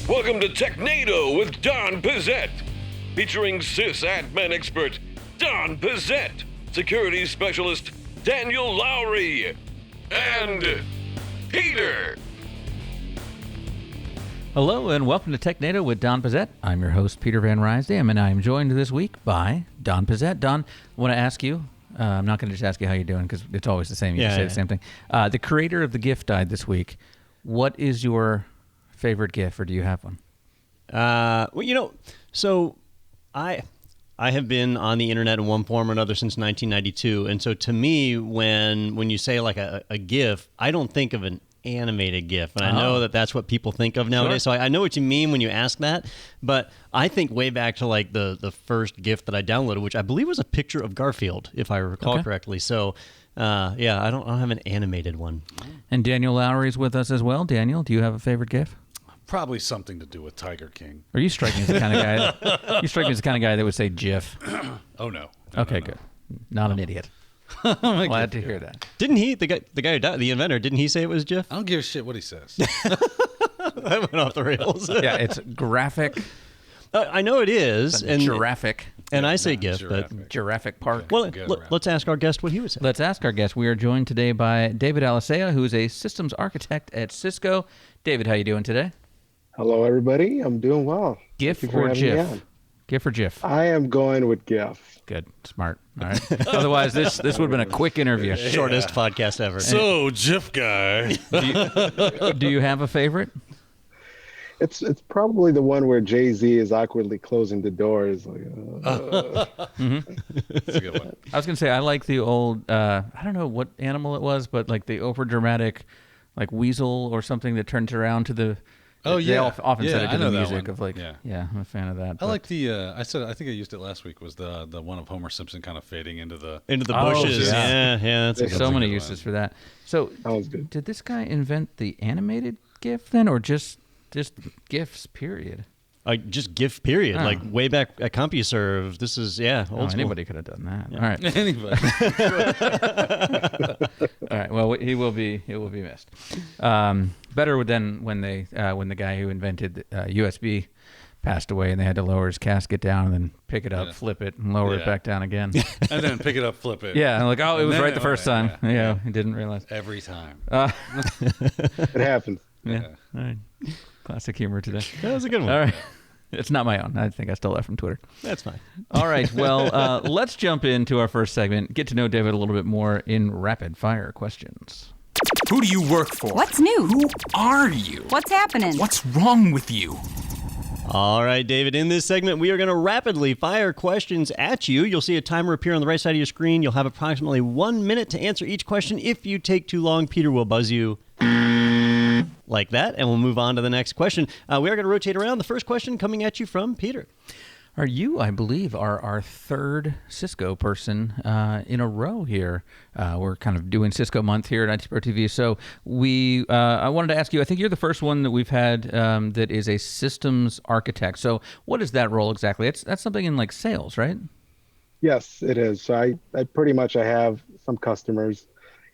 Welcome to Technado with Don Pizzette, featuring sysadmin expert Don Pizzette, security specialist Daniel Lowry, and Peter. Hello and welcome to Technado with Don Pizzette. I'm your host, Peter Van Rysdam, and I'm joined this week by Don Pizzette. Don, I want to ask you, I'm not going to just ask you how you're doing because it's always the same. You say the same thing. The creator of the GIF died this week. What is your favorite GIF, or do you have one? So I have been on the internet in one form or another since 1992, and so to me, when you say like a GIF, I don't think of an animated GIF, and I know that that's what people think of nowadays. Sure. So I know what you mean when you ask that, but I think way back to like the first GIF that I downloaded, which I believe was a picture of Garfield, if I recall correctly. So I don't have an animated one. And Daniel Lowry's with us as well. Daniel, do you have a favorite GIF? Probably something to do with Tiger King. Are you striking as the kind of guy? You strike me as the kind of guy that would say GIF. Oh no. Okay, good. Not an idiot. Glad to hear that. Didn't he, the guy who died, the inventor, didn't he say it was GIF? I don't give a shit what he says. That went off the rails. Yeah, it's graphic. I know it is. And giraffic. And I say GIF, but Jurassic Park. Well, let's ask our guest what he would say. Let's ask our guest. We are joined today by David Alicea, who is a systems architect at Cisco. David, how you doing today? Hello, everybody. I'm doing well. GIF or GIF? GIF or GIF? I am going with GIF. Good. Smart. All right. Otherwise, this would have been a quick interview. Shortest podcast ever. So, GIF guy. Do you have a favorite? It's probably the one where Jay-Z is awkwardly closing the doors. Like, That's a good one. I was going to say, I like the old, I don't know what animal it was, but like the over-dramatic like weasel or something that turns around to the... They often set it to the music of like, yeah, I'm a fan of that. I like the, I think I used it last week, was the one of Homer Simpson kind of fading into the bushes. Yeah, that's There's so many uses for that. So, did this guy invent the animated GIF then, or just GIFs, period? Just GIF, period. Like way back at CompuServe. This is, old school. Anybody could have done that. Yeah. All right. Anybody. All right. Well, he will be missed. Better than when the guy who invented USB passed away and they had to lower his casket down and then pick it up, flip it, and lower it back down again. And then pick it up, flip it. Yeah. And like, it was right the first time. Yeah. He didn't realize. Every time. it happens. Yeah. All right. Classic humor today. That was a good one. All right. It's not my own. I think I stole that from Twitter. That's fine. All right. Well, let's jump into our first segment. Get to know David a little bit more in rapid fire questions. Who do you work for? What's new? Who are you? What's happening? What's wrong with you? All right, David, in this segment, we are going to rapidly fire questions at you. You'll see a timer appear on the right side of your screen. You'll have approximately 1 minute to answer each question. If you take too long, Peter will buzz you like that, and we'll move on to the next question. We are going to rotate around. The first question coming at you from Peter. You, I believe, are our third Cisco person in a row here. We're kind of doing Cisco month here at IT Pro TV. So I wanted to ask you, I think you're the first one that we've had that is a systems architect. So what is that role exactly? That's something in like sales, right? Yes, it is. So I pretty much have some customers,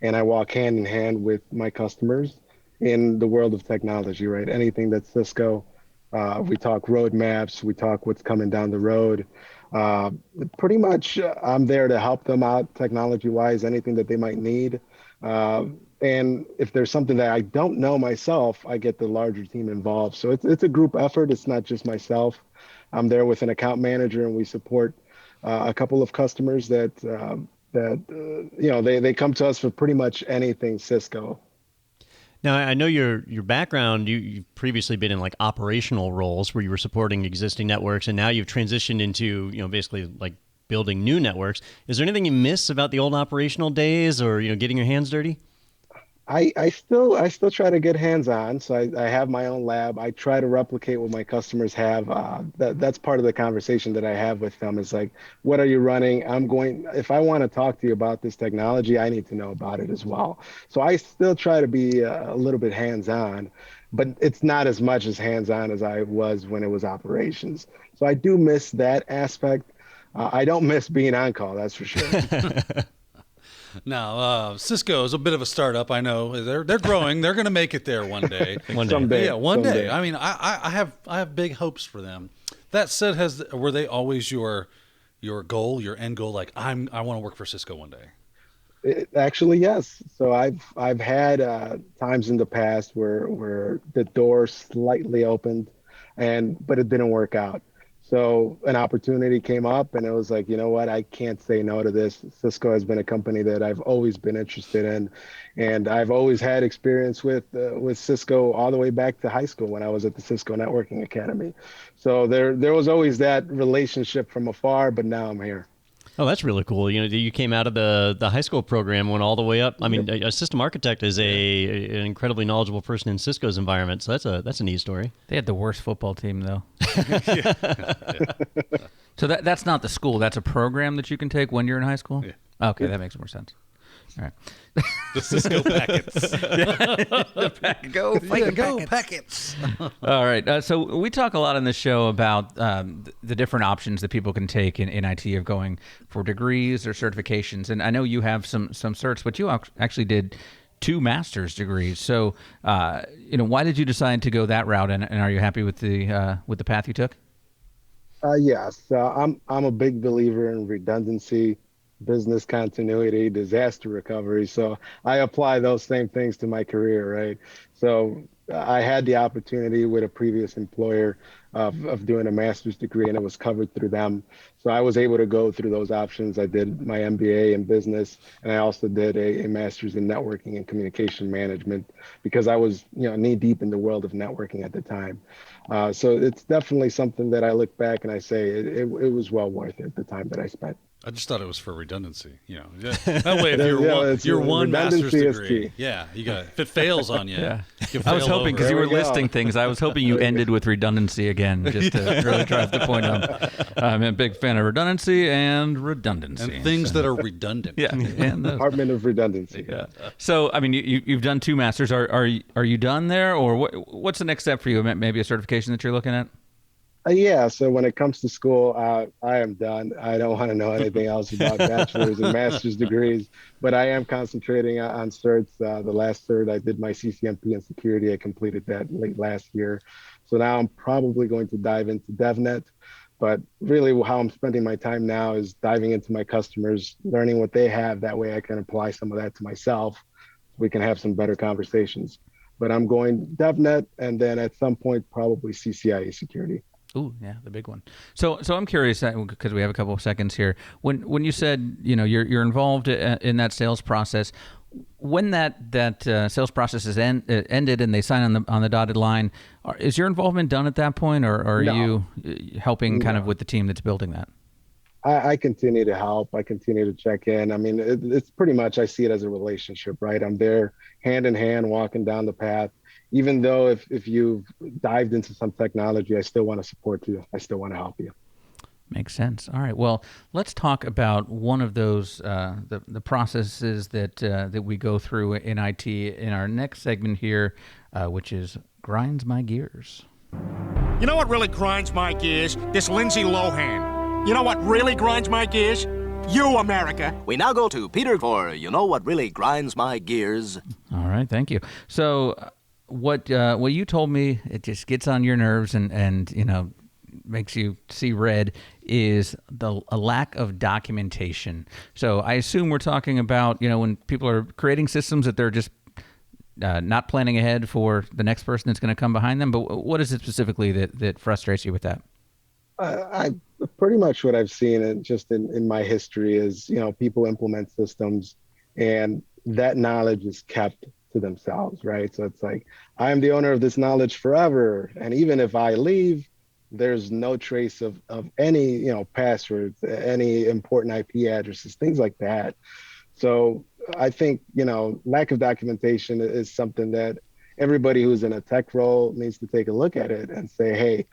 and I walk hand in hand with my customers in the world of technology, right? Anything that's Cisco. We talk roadmaps, we talk what's coming down the road. Pretty much I'm there to help them out technology-wise, anything that they might need. And if there's something that I don't know myself, I get the larger team involved. So it's a group effort. It's not just myself. I'm there with an account manager, and we support a couple of customers that they come to us for pretty much anything Cisco. Now, I know your background, you've previously been in like operational roles where you were supporting existing networks, and now you've transitioned into, basically like building new networks. Is there anything you miss about the old operational days, or, getting your hands dirty? I still try to get hands-on. So I have my own lab. I try to replicate what my customers have. That's part of the conversation that I have with them is like, what are you running? If I want to talk to you about this technology, I need to know about it as well. So I still try to be a little bit hands-on, but it's not as much as hands-on as I was when it was operations. So I do miss that aspect. I don't miss being on call, that's for sure. Now, Cisco is a bit of a startup. I know they're growing. They're going to make it there one day. One day. Someday. Yeah, one Someday. day. I mean, I have big hopes for them. That said, were they always your goal, your end goal? Like I want to work for Cisco one day. Actually, yes. So I've had times in the past where the door slightly opened, but it didn't work out. So an opportunity came up, and it was like, you know what? I can't say no to this. Cisco has been a company that I've always been interested in, and I've always had experience with Cisco all the way back to high school when I was at the Cisco Networking Academy. So there was always that relationship from afar, but now I'm here. Oh, that's really cool. You came out of the high school program, went all the way up. I mean, a system architect is an incredibly knowledgeable person in Cisco's environment. So that's a neat story. They had the worst football team, though. So that's not the school. That's a program that you can take when you're in high school? Yeah. Okay, that makes more sense. All right. The Cisco packets. Go packets. All right. So we talk a lot on this show about the different options that people can take in IT of going for degrees or certifications. And I know you have some certs, but you actually did 2 master's degrees. So, why did you decide to go that route? And are you happy with the path you took? Yes, I'm a big believer in redundancy, business continuity, disaster recovery. So I apply those same things to my career, right? So I had the opportunity with a previous employer of doing a master's degree, and it was covered through them. So I was able to go through those options. I did my MBA in business, and I also did a master's in networking and communication management because I was knee deep in the world of networking at the time. So it's definitely something that I look back and I say it was well worth it, the time that I spent. I just thought it was for redundancy. That way if you're one master's degree, you got if it fails on you. Yeah. You I was fail hoping over. because you were There we go. listing things. I was hoping you ended with redundancy again, just to really drive the point home. I'm a big fan of redundancy and redundancy and things that are redundant. Yeah, and those. Department of Redundancy. Yeah. So, I mean, you've done 2 masters. Are you done there, or what's the next step for you? Maybe a certification that you're looking at? Yeah, so when it comes to school, I am done. I don't want to know anything else about bachelor's and master's degrees, but I am concentrating on certs. The last cert, I did my CCNP in security. I completed that late last year. So now I'm probably going to dive into DevNet, but really how I'm spending my time now is diving into my customers, learning what they have. That way I can apply some of that to myself. We can have some better conversations. But I'm going DevNet, and then at some point, probably CCIE security. Ooh, yeah, the big one. So I'm curious because we have a couple of seconds here. When you said you're involved in that sales process, when that sales process is ended and they sign on the dotted line, is your involvement done at that point, or are you helping kind of with the team that's building that? I continue to help. I continue to check in. I mean, it's pretty much, I see it as a relationship, right? I'm there hand in hand, walking down the path. Even though if you've dived into some technology, I still want to support you. I still want to help you. Makes sense. All right. Well, let's talk about one of those the processes that we go through in IT in our next segment here, which is grinds my gears. You know what really grinds my gears? This Lindsay Lohan. You know what really grinds my gears? You, America. We now go to Peter for You Know What Really Grinds My Gears. All right. Thank you. So what you told me, it just gets on your nerves and makes you see red, is a lack of documentation. So I assume we're talking about when people are creating systems that they're just not planning ahead for the next person that's going to come behind them. But what is it specifically that frustrates you with that? I pretty much what I've seen in my history is people implement systems and that knowledge is kept to themselves, right? So it's like, I am the owner of this knowledge forever. And even if I leave, there's no trace of any, passwords, any important IP addresses, things like that. So I think, lack of documentation is something that everybody who's in a tech role needs to take a look at it and say, hey,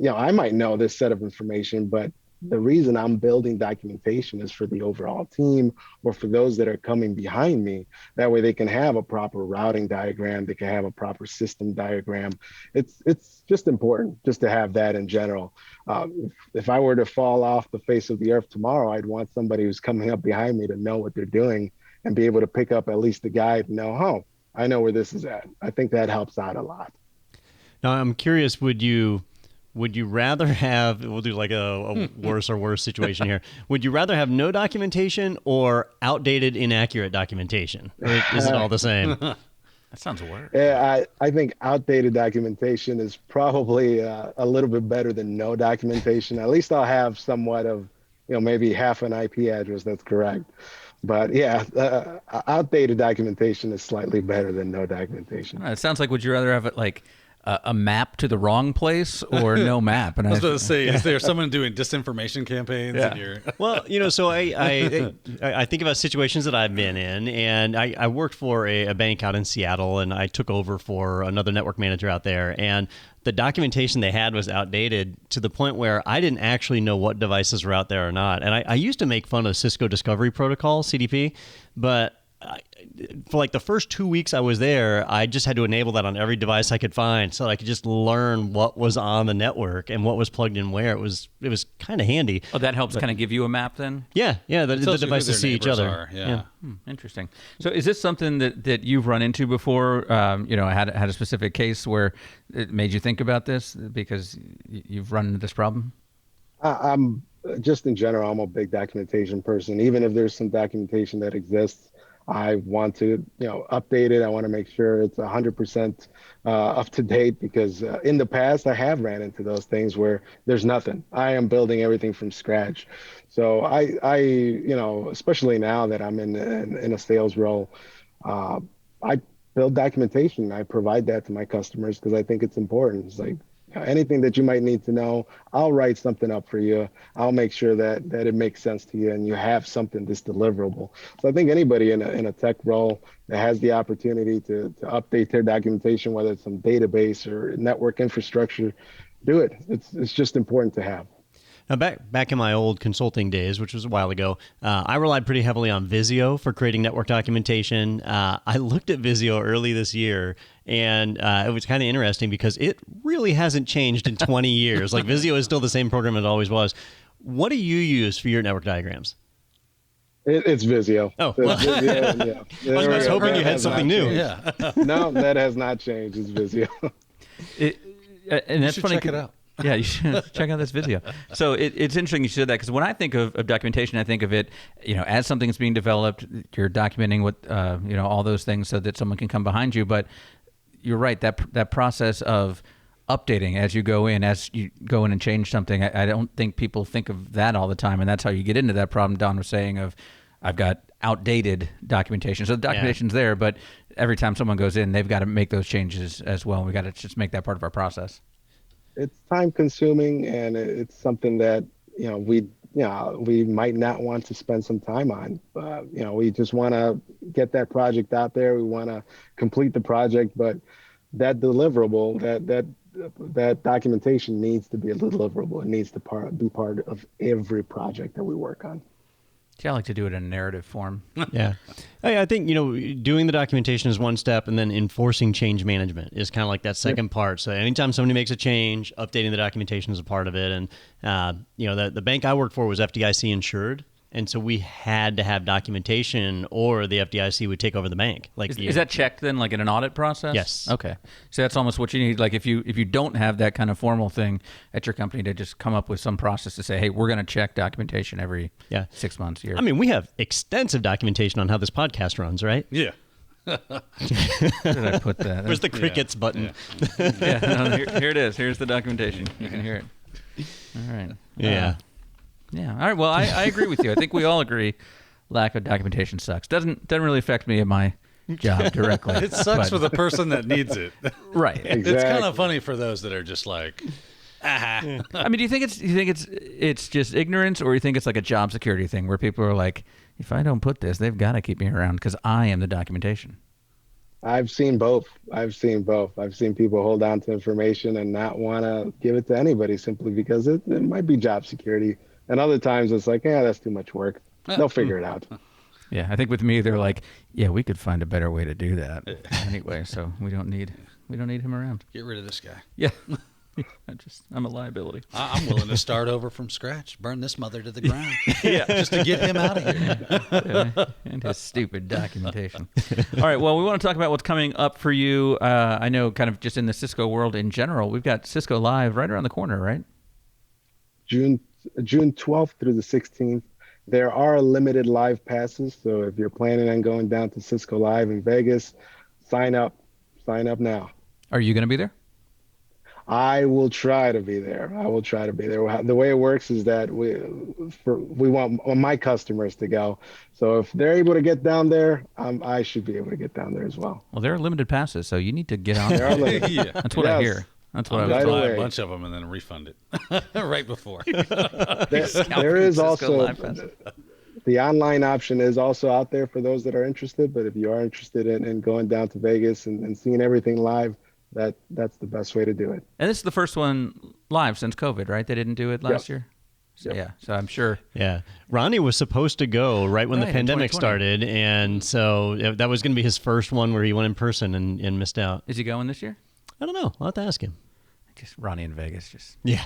I might know this set of information, but the reason I'm building documentation is for the overall team or for those that are coming behind me. That way they can have a proper routing diagram. They can have a proper system diagram. It's just important just to have that in general. If I were to fall off the face of the earth tomorrow, I'd want somebody who's coming up behind me to know what they're doing and be able to pick up at least the guide and know, oh, I know where this is at. I think that helps out a lot. Now, I'm curious, would you rather have, we'll do like a worse situation here. Would you rather have no documentation or outdated, inaccurate documentation? Or is it all the same? That sounds worse. Yeah, I think outdated documentation is probably a little bit better than no documentation. At least I'll have somewhat of, maybe half an IP address that's correct. But yeah, outdated documentation is slightly better than no documentation. It sounds like, would you rather have it like a map to the wrong place or no map? And I was going to say, is there someone doing disinformation campaigns? Yeah. In your... Well, so I think about situations that I've been in, and I worked for a bank out in Seattle, and I took over for another network manager out there, and the documentation they had was outdated to the point where I didn't actually know what devices were out there or not. And I used to make fun of Cisco Discovery Protocol, CDP, but for like the first 2 weeks I was there, I just had to enable that on every device I could find so that I could just learn what was on the network and what was plugged in where. It was kind of handy. Oh, that helps kind of give you a map then? Yeah. The devices see each other. Yeah. Interesting. So is this something that you've run into before? Had a specific case where it made you think about this because you've run into this problem? I'm just in general, I'm a big documentation person. Even if there's some documentation that exists, I want to, update it. I want to make sure it's 100% up to date because in the past I have ran into those things where there's nothing. I am building everything from scratch. So I especially now that I'm in a sales role, I build documentation. I provide that to my customers because I think it's important. It's like, anything that you might need to know, I'll write something up for you. I'll make sure that it makes sense to you and you have something that's deliverable. So I think anybody in a tech role that has the opportunity to update their documentation, whether it's some database or network infrastructure, do it. It's just important to have. Now, back in my old consulting days, which was a while ago, I relied pretty heavily on Visio for creating network documentation. I looked at Visio early this year, and it was kind of interesting because it really hasn't changed in 20 years. Like, Visio is still the same program it always was. What do you use for your network diagrams? It's Visio. Oh, well. Visio, yeah. I was hoping you had something new. Yeah. No, that has not changed. It's Visio. And that's funny. Check it out. Yeah, you should check out this video. So it's interesting you said that because when I think of documentation, I think of it, as something that's being developed. You're documenting what, all those things so that someone can come behind you. But you're right, that process of updating as you go in and change something. I don't think people think of that all the time, and that's how you get into that problem Don was saying of, I've got outdated documentation. So the documentation's there, but every time someone goes in, they've got to make those changes as well. We got to just make that part of our process. It's time consuming and it's something that, we might not want to spend some time on. We just want to get that project out there. We want to complete the project, but that deliverable, that documentation needs to be a deliverable. It needs to be part of every project that we work on. See, I like to do it in a narrative form. Yeah. I think, doing the documentation is one step, and then enforcing change management is kind of like that second part. So anytime somebody makes a change, updating the documentation is a part of it. And, the bank I worked for was FDIC insured. And so we had to have documentation or the FDIC would take over the bank. Like, is that checked then, like in an audit process? Yes. Okay. So that's almost what you need. Like if you don't have that kind of formal thing at your company, to just come up with some process to say, hey, we're going to check documentation every 6 months, a year. I mean, we have extensive documentation on how this podcast runs, right? Yeah. Where did I put that? Where's the crickets button? Here it is. Here's the documentation. You can hear it. All right. Yeah. Yeah. All right. Well, I agree with you. I think we all agree lack of documentation sucks. Doesn't really affect me in my job directly. It sucks for the person that needs it. Right. Exactly. It's kind of funny for those that are just like, I mean, do you think it's just ignorance, or you think it's like a job security thing where people are like, if I don't put this, they've got to keep me around because I am the documentation? I've seen both. I've seen people hold on to information and not want to give it to anybody simply because it might be job security. And other times it's like, that's too much work. They'll figure it out. Yeah, I think with me, they're like, yeah, we could find a better way to do that anyway. So we don't need him around. get rid of this guy. Yeah. I'm a liability. I'm willing to start over from scratch, burn this mother to the ground, just to get him out of here. And his stupid documentation. All right, well, we want to talk about what's coming up for you. I know kind of just in the Cisco world in general, we've got Cisco Live right around the corner, right? June 12th through the 16th. There are limited live passes, so if you're planning on going down to Cisco Live in Vegas, sign up now. Are you going to be there? I will try to be there. The way it works is that we want my customers to go. So if they're able to get down there, I should be able to get down there as well. Well, there are limited passes, so you need to get on There are there. limited. That's what I hear. That's what I was Right told. away. A bunch of them and then refund it right before. There is Cisco also Live Pass. the online option is also out there for those that are interested. But if you are interested in going down to Vegas and seeing everything live, that's the best way to do it. And this is the first one live since COVID, right? They didn't do it last year? So, yeah, so I'm sure. Yeah. Ronnie was supposed to go right when the pandemic 2020. started, and so that was going to be his first one where he went in person and missed out. Is he going this year? I don't know. I'll have to ask him. Just Ronnie in Vegas. Just Yeah.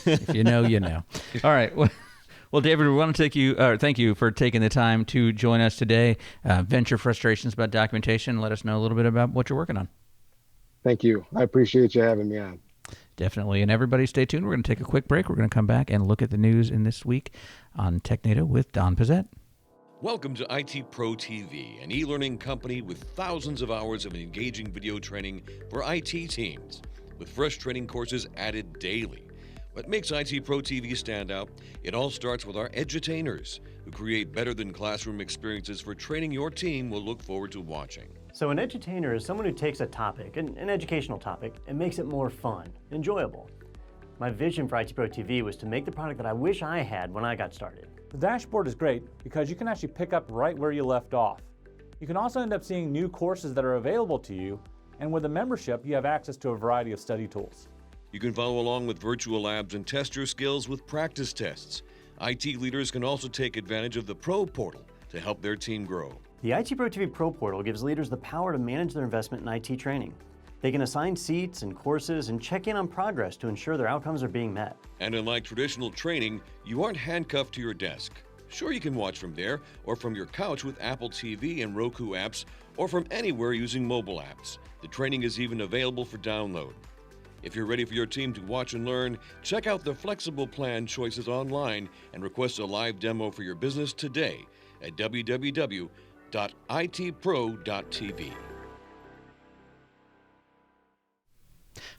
if you know, you know. All right. Well, David, we want to thank you for taking the time to join us today. Vent your frustrations about documentation. Let us know a little bit about what you're working on. Thank you. I appreciate you having me on. Definitely. And everybody stay tuned. We're going to take a quick break. We're going to come back and look at the news in this week on Technado with Don Pizzette. Welcome to IT Pro TV, an e-learning company with thousands of hours of engaging video training for IT teams, with fresh training courses added daily. What makes IT Pro TV stand out? It all starts with our edutainers, who create better than classroom experiences for training your team we'll look forward to watching. So an edutainer is someone who takes a topic, an educational topic, and makes it more fun, enjoyable. My vision for IT Pro TV was to make the product that I wish I had when I got started. The dashboard is great because you can actually pick up right where you left off. You can also end up seeing new courses that are available to you, and with a membership, you have access to a variety of study tools. You can follow along with virtual labs and test your skills with practice tests. IT leaders can also take advantage of the Pro Portal to help their team grow. The IT Pro TV Pro Portal gives leaders the power to manage their investment in IT training. They can assign seats and courses and check in on progress to ensure their outcomes are being met. And unlike traditional training, you aren't handcuffed to your desk. Sure, you can watch from there or from your couch with Apple TV and Roku apps or from anywhere using mobile apps. The training is even available for download. If you're ready for your team to watch and learn, check out the flexible plan choices online and request a live demo for your business today at www.itpro.tv.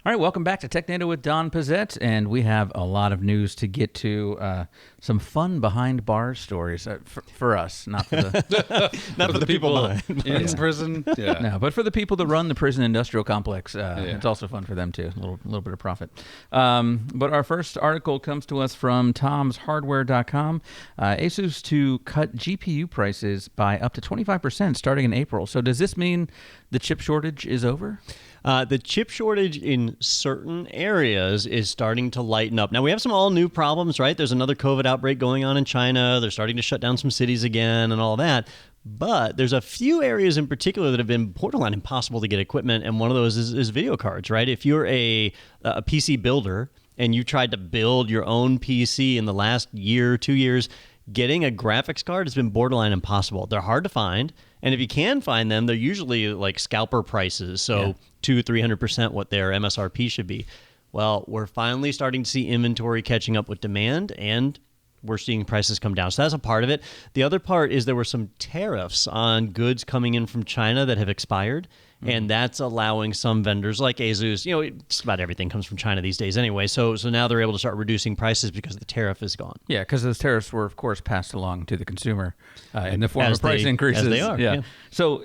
All right, welcome back to Technado with Don Pizzette, and we have a lot of news to get to. Some fun behind bars stories for us, not for the Not for the people behind. In prison? Yeah. No, but for the people that run the prison industrial complex, it's also fun for them too. A little bit of profit. But our first article comes to us from tomshardware.com. Asus to cut GPU prices by up to 25% starting in April. So does this mean the chip shortage is over? The chip shortage in certain areas is starting to lighten up. Now, we have some all-new problems, right? There's another COVID outbreak going on in China. They're starting to shut down some cities again and all that. But there's a few areas in particular that have been borderline impossible to get equipment, and one of those is video cards, right? If you're a PC builder and you tried to build your own PC in the last year, 2 years, getting a graphics card has been borderline impossible. They're hard to find, and if you can find them, they're usually like scalper prices, so 200-300% what their MSRP should be. Well, we're finally starting to see inventory catching up with demand, and we're seeing prices come down. So that's a part of it. The other part is there were some tariffs on goods coming in from China that have expired, and that's allowing some vendors like Asus, just about everything comes from China these days anyway, so now they're able to start reducing prices because the tariff is gone. Yeah, because those tariffs were, of course, passed along to the consumer in the form of price increases. As they are, yeah. So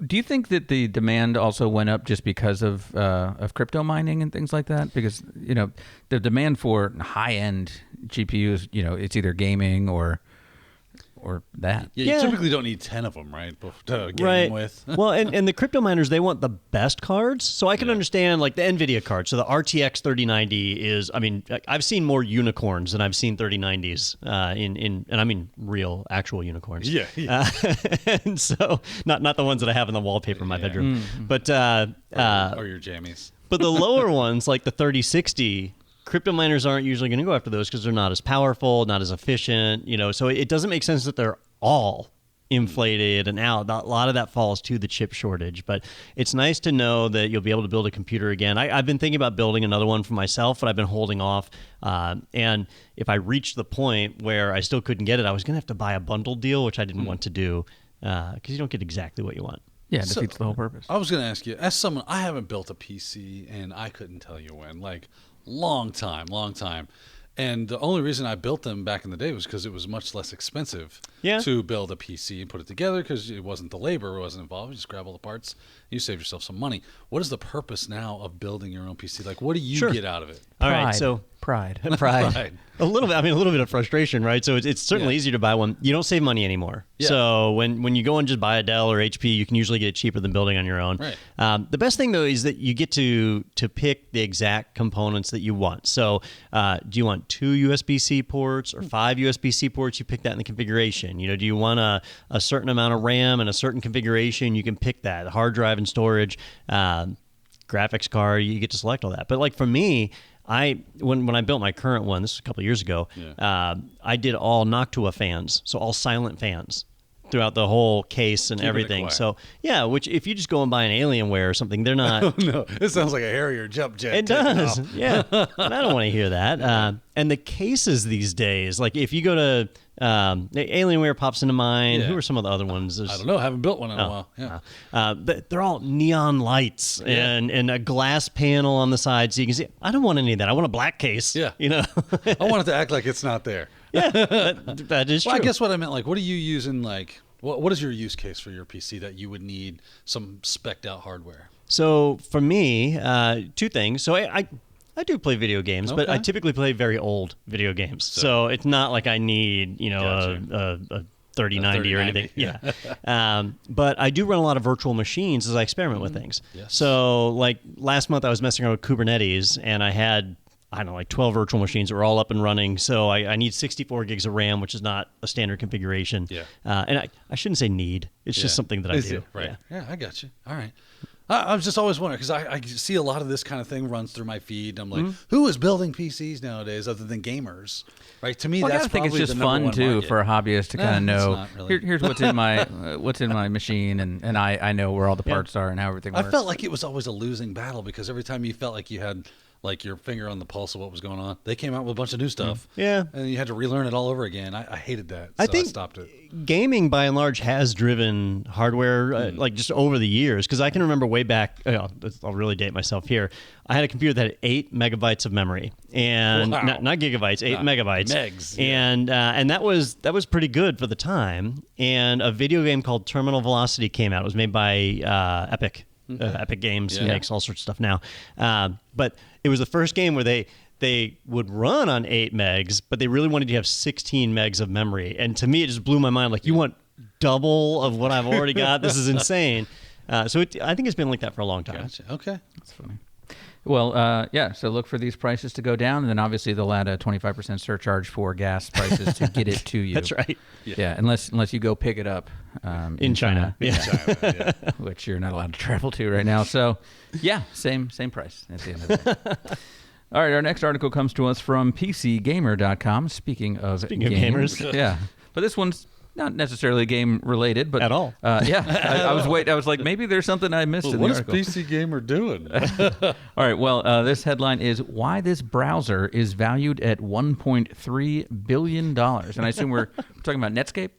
do you think that the demand also went up just because of crypto mining and things like that? Because, the demand for high-end GPUs, it's either gaming or or that. Yeah, you typically don't need 10 of them, right? To game Right. with. Well, and the crypto miners, they want the best cards. So I can understand like the NVIDIA card. So the RTX 3090 is, I mean, I've seen more unicorns than I've seen 3090s and I mean real, actual unicorns. Yeah. And so not the ones that I have in the wallpaper in my bedroom, but or your jammies. but the lower ones like the 3060. Crypto miners aren't usually going to go after those because they're not as powerful, not as efficient, so it doesn't make sense that they're all inflated and out. A lot of that falls to the chip shortage, but it's nice to know that you'll be able to build a computer again. I've been thinking about building another one for myself, but I've been holding off. And if I reached the point where I still couldn't get it, I was going to have to buy a bundle deal, which I didn't want to do because you don't get exactly what you want. Yeah, it defeats the whole purpose. I was going to ask you, as someone, I haven't built a PC, and I couldn't tell you when, like, long time. And the only reason I built them back in the day was because it was much less expensive to build a PC and put it together because it wasn't the labor, it wasn't involved. You just grab all the parts, you save yourself some money. What is the purpose now of building your own PC? Like, what do you get out of it? All right, so Pride. A little bit. I mean, a little bit of frustration, right? So it's certainly easier to buy one. You don't save money anymore. Yeah. So when you go and just buy a Dell or HP, you can usually get it cheaper than building on your own. Right. The best thing though is that you get to pick the exact components that you want. So do you want 2 USB-C ports or 5 USB-C ports? You pick that in the configuration. Do you want a certain amount of RAM and a certain configuration? You can pick that. Hard drive and storage, graphics card. You get to select all that. But like for me, when I built my current one, this was a couple of years ago, I did all Noctua fans, so all silent fans throughout the whole case and everything. So which if you just go and buy an Alienware or something, they're not. Oh, no, it sounds like a Harrier jump jet. It does, yeah. And I don't want to hear that. And the cases these days, like if you go to Alienware pops into mind. Who are some of the other ones? I don't know. I haven't built one in a while. Yeah. They're all neon lights and a glass panel on the side so you can see. I don't want any of that. I want a black case. Yeah. I want it to act like it's not there. Yeah, that is true. Well, I guess what I meant, like, what are you using, like, what is your use case for your PC that you would need some spec'd out hardware? So for me, 2 things. So I do play video games, but I typically play very old video games. So it's not like I need, a 3090 or anything. Yeah. But I do run a lot of virtual machines as I experiment with things. Yes. So like last month I was messing around with Kubernetes and I had, I don't know, like 12 virtual machines that were all up and running. So I need 64 gigs of RAM, which is not a standard configuration. Yeah. And I shouldn't say need. It's just something that I do. Right. Yeah, I got you. All right. I was just always wondering because I see a lot of this kind of thing runs through my feed. I'm like, who is building PCs nowadays other than gamers? Right? To me, that's probably it's just the fun number too one market. for a hobbyist to kind of know. Really. Here's what's in my machine, and I know where all the parts are and how everything works. I felt like it was always a losing battle because every time you felt like you had like your finger on the pulse of what was going on, they came out with a bunch of new stuff. Yeah. And you had to relearn it all over again. I hated that. So I think stopped it. Gaming by and large has driven hardware like just over the years because I can remember way back. I'll really date myself here. I had a computer that had 8 megabytes of memory and not gigabytes, 8 megabytes. Megs. And that was pretty good for the time. And a video game called Terminal Velocity came out. It was made by Epic. Epic Games makes all sorts of stuff now. But it was the first game where they would run on 8 megs, but they really wanted to have 16 megs of memory. And to me, it just blew my mind. Like, you want double of what I've already got? This is insane. I think it's been like that for a long time. Gotcha. Okay. That's funny. Well, so look for these prices to go down, and then obviously they'll add a 25% surcharge for gas prices to get it to you. That's right. Yeah, unless you go pick it up in China. Which you're not allowed to travel to right now. So, same price at the end of the day. All right, our next article comes to us from PCGamer.com. Speaking of gamers. But this one's not necessarily game related, but at all. I was like, maybe there's something I missed in the article. What is PC Gamer doing? All right. Well, this headline is why this browser is valued at $1.3 billion, and I assume we're talking about Netscape.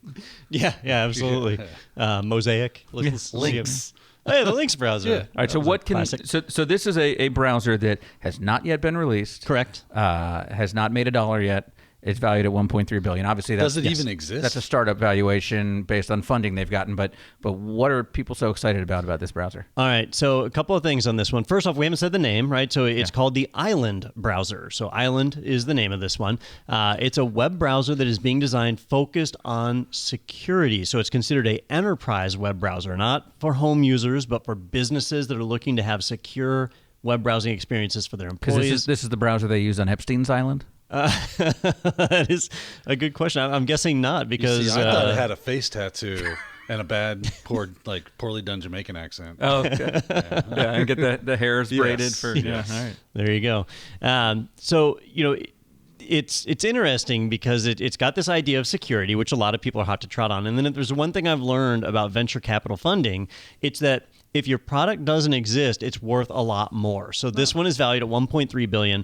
Yeah, absolutely. Mosaic. Links. Hey, the Lynx browser. Yeah. All right. So what can so this is a browser that has not yet been released. Correct. Has not made $1 yet. It's valued at $1.3 billion. Obviously, does it even exist? That's a startup valuation based on funding they've gotten. But what are people so excited about this browser? All right, so a couple of things on this one. First off, we haven't said the name, right? So it's called the Island browser. So Island is the name of this one. It's a web browser that is being designed focused on security. So it's considered an enterprise web browser, not for home users, but for businesses that are looking to have secure web browsing experiences for their employees. Because this is the browser they use on Epstein's Island? That is a good question. I'm guessing not, because I thought it had a face tattoo and a bad, poorly done Jamaican accent. Oh, okay. Yeah, and get the hairs braided for. Yes. Yeah, all right. There you go. So it's interesting because it's got this idea of security, which a lot of people are hot to trot on. And then if there's one thing I've learned about venture capital funding, it's that if your product doesn't exist, it's worth a lot more. So this one is valued at $1.3 billion.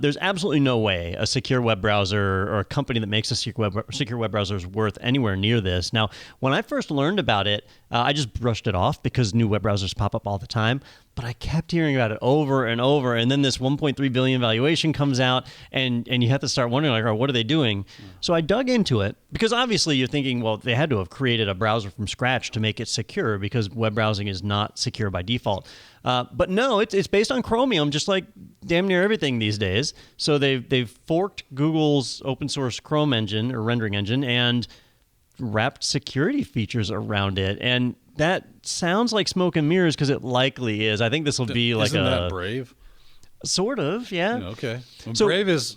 There's absolutely no way a secure web browser or a company that makes a secure web browser is worth anywhere near this. Now, when I first learned about it, I just brushed it off because new web browsers pop up all the time. But I kept hearing about it over and over, and then this $1.3 billion valuation comes out, and you have to start wondering, like, oh, what are they doing? So I dug into it, because obviously you're thinking, well, they had to have created a browser from scratch to make it secure, because web browsing is not secure by default. But no, it's based on Chromium, just like damn near everything these days. So they've forked Google's open source Chrome engine, or rendering engine, and wrapped security features around it. And that sounds like smoke and mirrors, because it likely is. I think this will be like Isn't that Brave? Sort of, yeah. Okay. Well, So Brave is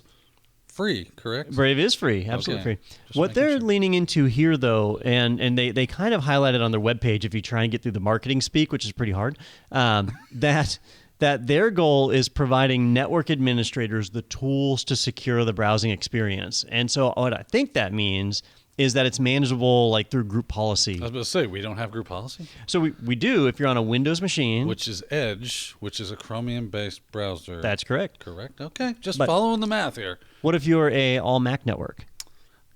free, correct? Brave is free, absolutely Okay. free. Just What making they're sure. leaning into here, though, and they kind of highlight it on their webpage if you try and get through the marketing speak, which is pretty hard, that their goal is providing network administrators the tools to secure the browsing experience. And so what I think that means is that it's manageable like through group policy. I was about to say, we don't have group policy? So we do if you're on a Windows machine. Which is Edge, which is a Chromium-based browser. That's correct. Correct? Okay, just But- following the math here. What if you're a all Mac network?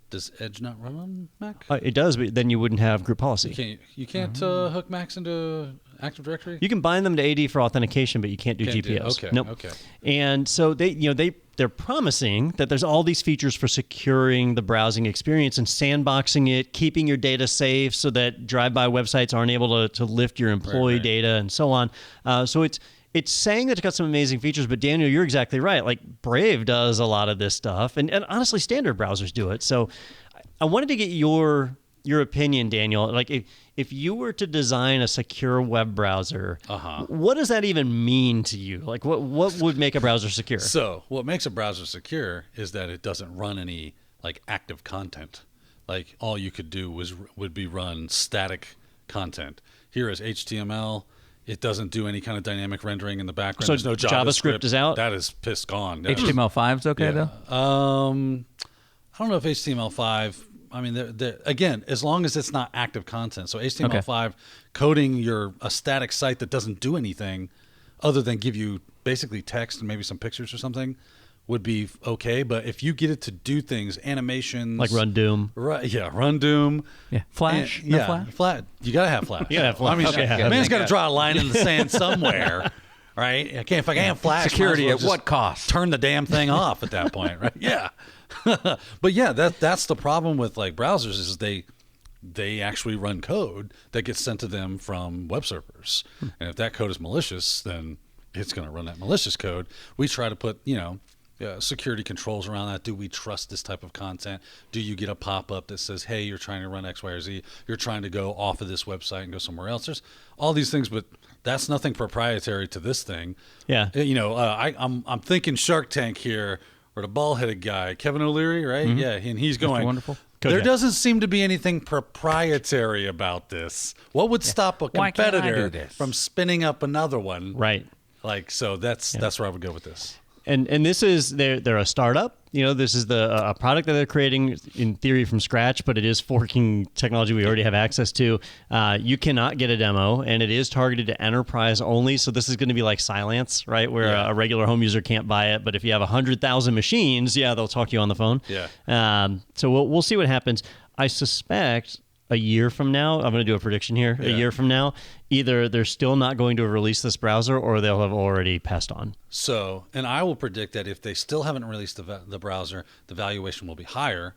Does Edge not run on Mac? It does, but then you wouldn't have group policy. You can't hook Macs into Active Directory? You can bind them to AD for authentication, but you can't do Can't do- GPOs. okay, Nope. okay. And so they're promising that there's all these features for securing the browsing experience and sandboxing it, keeping your data safe so that drive-by websites aren't able to lift your employee data and so on. So it's saying that it's got some amazing features, but Daniel, you're exactly right. Like Brave does a lot of this stuff, and honestly, standard browsers do it. So I wanted to get your opinion, Daniel. Like if you were to design a secure web browser, what does that even mean to you? Like what would make a browser secure? So what makes a browser secure is that it doesn't run any like active content. Like all you could do would be run static content. Here is HTML. It doesn't do any kind of dynamic rendering in the background. So There's no JavaScript is out? That is pissed gone. HTML5's okay, though? I don't know if HTML5, I mean, again, as long as it's not active content. So HTML5 coding a static site that doesn't do anything other than give you basically text and maybe some pictures or something would be okay. But if you get it to do things, animations. Like Run Doom. Right, yeah, Run Doom. Yeah, Flash. And, No Flash? Flat. You got to have Flash. You gotta have Flash. I mean, Okay. a man's got to draw a line in the sand somewhere. Right? If I can't Flash. Security might as at well what just cost? Turn the damn thing off at that point, right? Yeah. But yeah, that's the problem with like browsers is they actually run code that gets sent to them from web servers. And if that code is malicious, then it's going to run that malicious code. We try to put, security controls around that. Do we trust this type of content? Do you get a pop-up that says, hey, you're trying to run X, Y, or Z. You're trying to go off of this website and go somewhere else. There's all these things, but that's nothing proprietary to this thing. Yeah. I'm thinking Shark Tank here, or the bald-headed guy, Kevin O'Leary, right? Mm-hmm. Yeah, and he's going, Wonderful. There doesn't seem to be anything proprietary about this. What would stop a Why can't I do competitor this? from spinning up another one? Right. Like, so that's where I would go with this. And this is they're a startup. This is a product that they're creating in theory from scratch, but it is forking technology we already have access to. You cannot get a demo, and it is targeted to enterprise only. So this is going to be like Cylance, right, where a regular home user can't buy it. But if you have 100,000 machines, they'll talk to you on the phone. Yeah. So we'll see what happens. I suspect a year from now, I'm going to do a prediction here, a year from now, either they're still not going to release this browser or they'll have already passed on. So, and I will predict that if they still haven't released the browser, the valuation will be higher.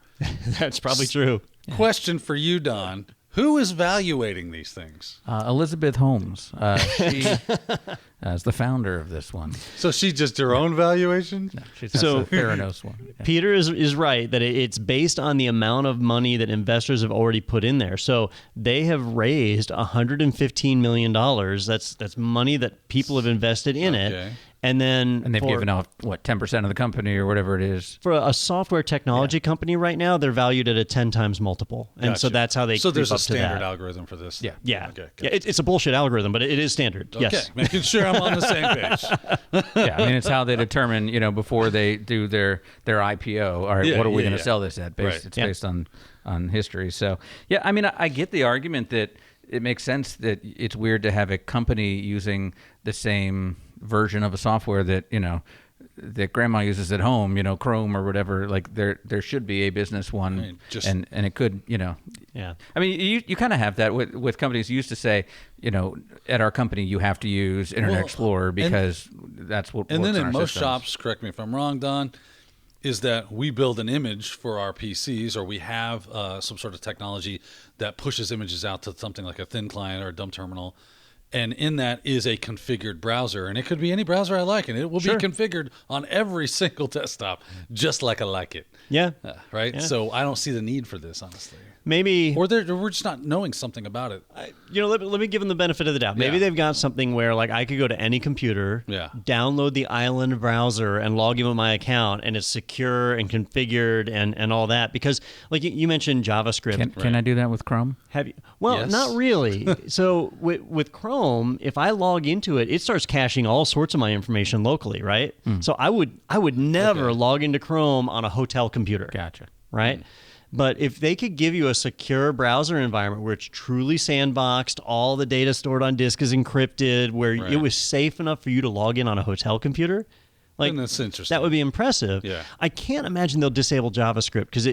That's probably true. Question for you, Don. Who is valuating these things? Elizabeth Holmes. She is the founder of this one. So she just her own valuation? No, she's a Theranos one. Yeah. Peter is right that it's based on the amount of money that investors have already put in there. So they have raised $115 million. That's money that people have invested in it. And they've given out, 10% of the company or whatever it is. For a software technology company right now, they're valued at a 10 times multiple. And so that's how they So there's creep a up to that. standard algorithm for this? Yeah. Okay, it's a bullshit algorithm, but it is standard. Okay, yes. making sure I'm on the same page. Yeah, I mean, it's how they determine, before they do their IPO, all right, what are we going to sell this at? It's based on history. So, yeah, I mean, I get the argument that it makes sense that it's weird to have a company using the same version of a software that that grandma uses at home, Chrome or whatever. Like there should be a business one, and it could, Yeah. I mean, you kind of have that with companies. You used to say, at our company you have to use Internet Explorer because that's what. And works then in in our most systems. shops, correct me if I'm wrong, Don, is that we build an image for our PCs, or we have some sort of technology that pushes images out to something like a thin client or a dumb terminal. And in that is a configured browser. And it could be any browser I like, and it will be configured on every single desktop, just like I like it. Yeah. Right? Yeah. So I don't see the need for this, honestly. Maybe. Or we're just not knowing something about it. Let me give them the benefit of the doubt. Maybe they've got something where, like, I could go to any computer, download the Island browser, and log in with my account, and it's secure and configured and all that. Because, like you mentioned JavaScript. Can I do that with Chrome? Have you? Well, Yes. not really. So with Chrome, if I log into it, it starts caching all sorts of my information locally, right? So I would never log into Chrome on a hotel computer. Gotcha. Right? But if they could give you a secure browser environment where it's truly sandboxed, all the data stored on disk is encrypted, where it was safe enough for you to log in on a hotel computer, like, that's interesting. that would be impressive. Yeah. I can't imagine they'll disable JavaScript because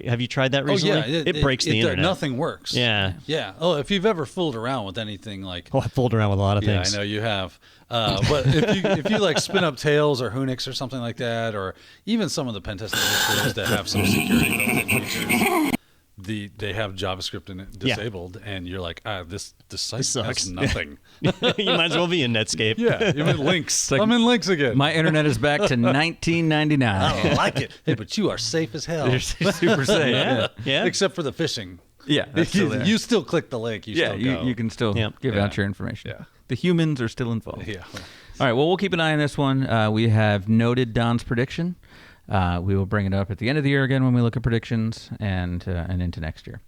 have you tried that recently? Oh, yeah. It breaks the internet. Nothing works. Yeah. Yeah. Oh, if you've ever fooled around with anything like... Oh, I fooled around with a lot of things. Yeah, I know you have. But if you like spin up Tails or Unix or something like that, or even some of the pen testing tools that have some security built-in features, they have JavaScript in it disabled, and you're like, this site has nothing. You might as well be in Netscape. Yeah, even links. I'm in links again. My internet is back to 1999. I like it. Hey, but you are safe as hell. You're super safe. Yeah. Except for the phishing. Yeah, that's still there. You still click the link. You can still give out your information. Yeah. The humans are still involved. Yeah. All right, well, we'll keep an eye on this one. We have noted Don's prediction. We will bring it up at the end of the year again when we look at predictions and into next year.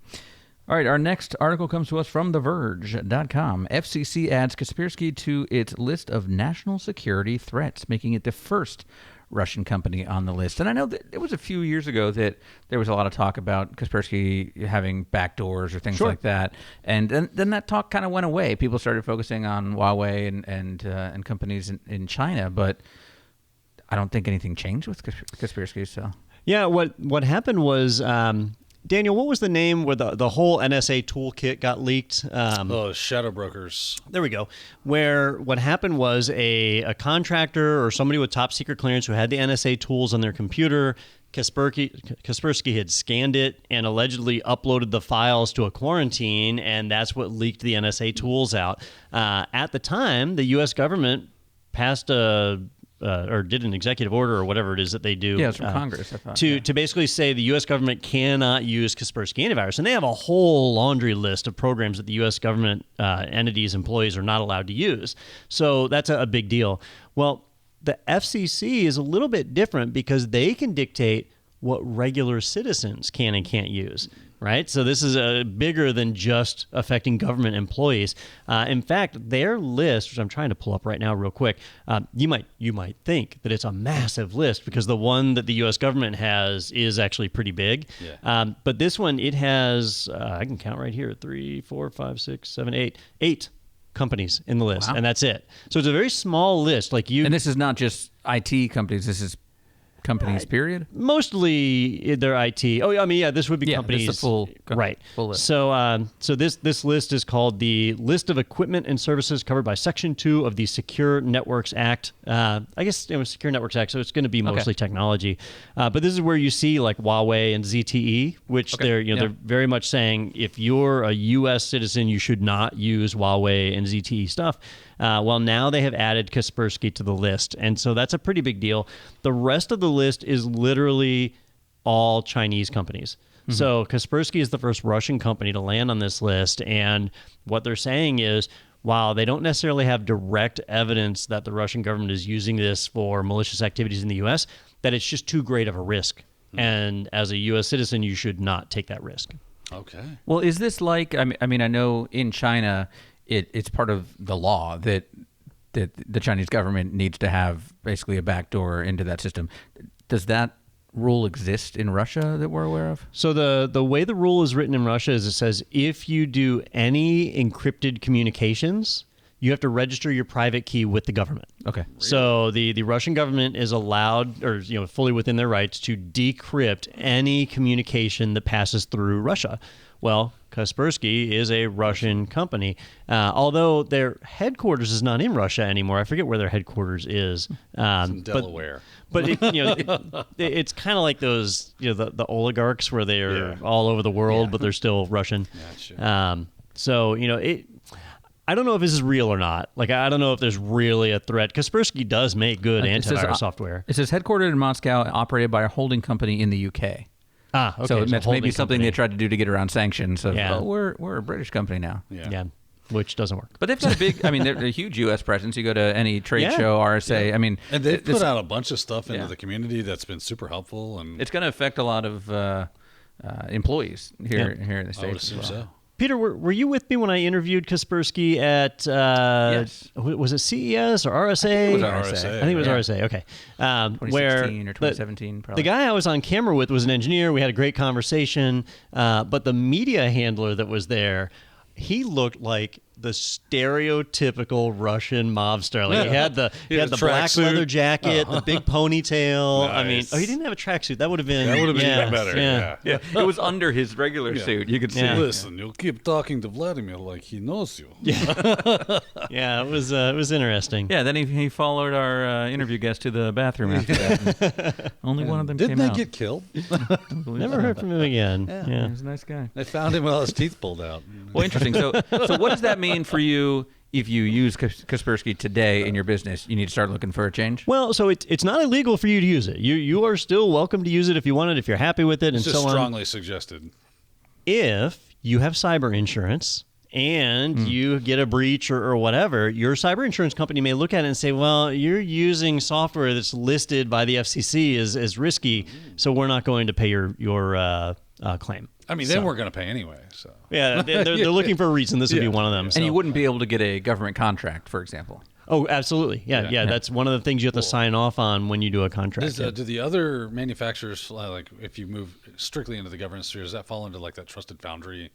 All right, our next article comes to us from TheVerge.com. FCC adds Kaspersky to its list of national security threats, making it the first Russian company on the list. And I know that it was a few years ago that there was a lot of talk about Kaspersky having backdoors or things like that. And then that talk kind of went away. People started focusing on Huawei and companies in China, but I don't think anything changed with Kaspersky. So yeah, what happened was, Daniel, what was the name where the whole NSA toolkit got leaked? Shadow brokers. There we go. Where what happened was a contractor or somebody with top secret clearance who had the NSA tools on their computer, Kaspersky had scanned it and allegedly uploaded the files to a quarantine, and that's what leaked the NSA tools out. At the time, the U.S. government passed or did an executive order or whatever it is that they do. Yeah, it's from Congress, I thought. To basically say the U.S. government cannot use Kaspersky antivirus. And they have a whole laundry list of programs that the U.S. government entities, employees are not allowed to use. So that's a big deal. Well, the FCC is a little bit different because they can dictate what regular citizens can and can't use. Right? So this is bigger than just affecting government employees. In fact, their list, which I'm trying to pull up right now real quick, you might think that it's a massive list because the one that the U.S. government has is actually pretty big. Yeah. But this one, it has, I can count right here, 3, 4, 5, 6, 7, 8 companies in the list, and that's it. So it's a very small list. And this is not just IT companies. This is companies, period? Mostly their IT. Oh, I mean, yeah, this would be companies. This is the full list. So this list is called the List of Equipment and Services covered by Section 2 of the Secure Networks Act. I guess it was Secure Networks Act, so it's going to be mostly technology. But this is where you see like Huawei and ZTE, which they're very much saying if you're a U.S. citizen, you should not use Huawei and ZTE stuff. Well, now they have added Kaspersky to the list, and so that's a pretty big deal. The rest of the list is literally all Chinese companies. Mm-hmm. So Kaspersky is the first Russian company to land on this list, and what they're saying is, while they don't necessarily have direct evidence that the Russian government is using this for malicious activities in the U.S., that it's just too great of a risk. Mm-hmm. And as a U.S. citizen, you should not take that risk. Okay. Well, is this like, I mean, I know in China, it's part of the law that the Chinese government needs to have basically a backdoor into that system. Does that rule exist in Russia that we're aware of? So the way the rule is written in Russia is it says if you do any encrypted communications, you have to register your private key with the government. Okay. Really? So the Russian government is allowed, or fully within their rights, to decrypt any communication that passes through Russia. Well, Kaspersky is a Russian company, although their headquarters is not in Russia anymore. I forget where their headquarters is. It's in Delaware. But it's kind of like those, the oligarchs where they're all over the world, but they're still Russian. Gotcha. I don't know if this is real or not. Like, I don't know if there's really a threat. Kaspersky does make good antivirus software. It says headquartered in Moscow, operated by a holding company in the UK. Okay. So it's maybe something they tried to do to get around sanctions. So, we're a British company now. Yeah. Which doesn't work. But they've got a big, they're a huge U.S. presence. You go to any trade show, RSA. Yeah. And they've put out a bunch of stuff into the community that's been super helpful. And it's going to affect a lot of employees here in the States. I would assume so. Peter, were you with me when I interviewed Kaspersky at, yes. Was it CES or RSA? It was RSA. I think it was RSA, okay. 2016 or 2017, probably. The guy I was on camera with was an engineer. We had a great conversation, but the media handler that was there, he looked like the stereotypical Russian mobster. Like he had the black leather jacket, the big ponytail. Nice. He didn't have a tracksuit. That would have been even better. Yeah. It was under his regular suit. You could see. Listen, you'll keep talking to Vladimir like he knows you. Yeah, it was interesting. Yeah, then he followed our interview guest to the bathroom after that. Only one of them came out. Didn't they get killed? Never heard from him again. Yeah. He was a nice guy. They found him with all his teeth pulled out. Well, interesting. So what does that mean for you if you use Kaspersky today in your business? You need to start looking for a change? Well, so it's not illegal for you to use it. You are still welcome to use it if you want it, if you're happy with it, and so on. It's strongly suggested. If you have cyber insurance and you get a breach or whatever, your cyber insurance company may look at it and say, well, you're using software that's listed by the FCC as risky, so we're not going to pay your claim. Then we're going to pay anyway. So yeah, they're looking for a reason. This would be one of them. And you wouldn't be able to get a government contract, for example. Oh, absolutely. Yeah. That's one of the things you have to sign off on when you do a contract. Do the other manufacturers, like if you move strictly into the government sphere, does that fall into like that trusted foundry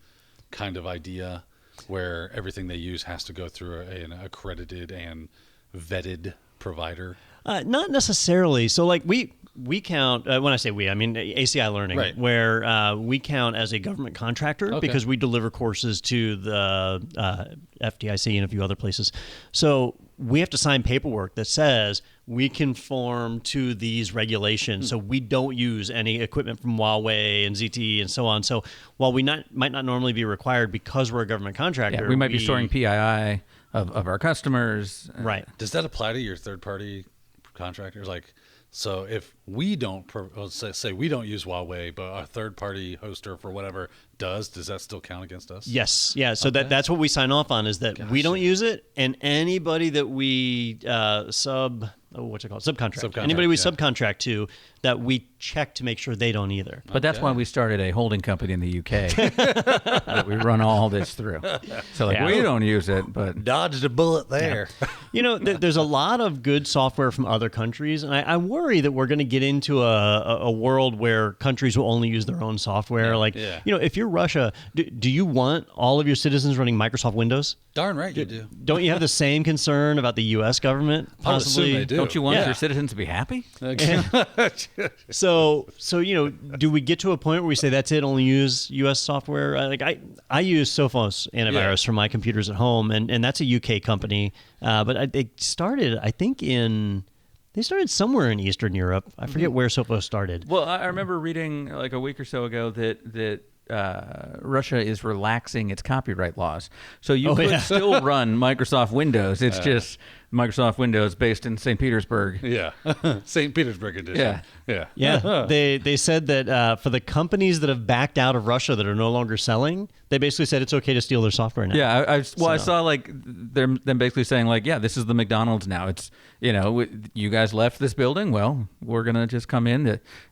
kind of idea where everything they use has to go through an accredited and vetted provider? Not necessarily. So like we count, when I say we, I mean ACI Learning, right, where we count as a government contractor because we deliver courses to the FDIC and a few other places. So we have to sign paperwork that says we conform to these regulations. So we don't use any equipment from Huawei and ZTE and so on. So while we might not normally be required because we're a government contractor, we might be storing PII of our customers. Right. Does that apply to your third-party contractors? Like, so if we don't, say we don't use Huawei, but our third-party hoster for whatever does that still count against us? Yes. Yeah. So that's what we sign off on is that we don't use it, and anybody that we subcontract. Anybody we subcontract to, that we check to make sure they don't either. But that's why we started a holding company in the UK that we run all this through. So we don't use it, but dodged a bullet there. Yeah. There's a lot of good software from other countries, and I worry worry that we're going to get into a world where countries will only use their own software. If you're Russia, do you want all of your citizens running Microsoft Windows? Darn right you do. Don't you have the same concern about the U.S. government? I would assume they do. Don't you want your citizens to be happy? So do we get to a point where we say that's it, only use U.S. software? I use Sophos antivirus for my computers at home, and that's a UK company, but they started, I think, they started somewhere in Eastern Europe. I forget where Sophos started. Well, I remember reading like a week or so ago that Russia is relaxing its copyright laws, so you could still run Microsoft Windows. It's just Microsoft Windows based in St. Petersburg. Yeah, St. Petersburg edition. Yeah. They said that for the companies that have backed out of Russia that are no longer selling, they basically said it's okay to steal their software now. Yeah, I saw like them basically saying like, yeah, this is the McDonald's now. It's, you guys left this building. Well, we're gonna just come in.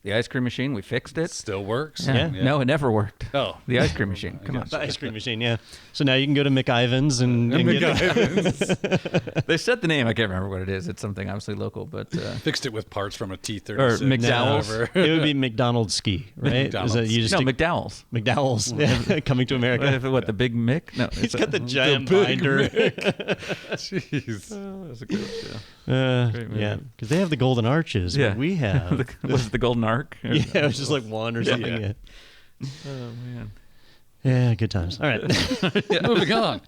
The ice cream machine, we fixed it. Still works. Yeah. No, it never worked. Oh, the ice cream machine. Come on, the ice cream machine. Yeah. So now you can go to McIvan's and McIvan's. They said the name. I can't remember what it is. It's something obviously local, but fixed it with parts from a T-36 or McDowell's. It would be McDonald's ski, right? McDonald's. McDowell's. McDowell's. Yeah. Coming to America. What, the Big Mick? No, he's got the giant binder. Jeez. Oh, that's a good one. Great movie. Yeah, because they have the golden arches. Yeah, we have. Was it the Golden Arc? Yeah, it was just like one or something. Yeah. Oh man. Yeah, good times. All right. Moving on.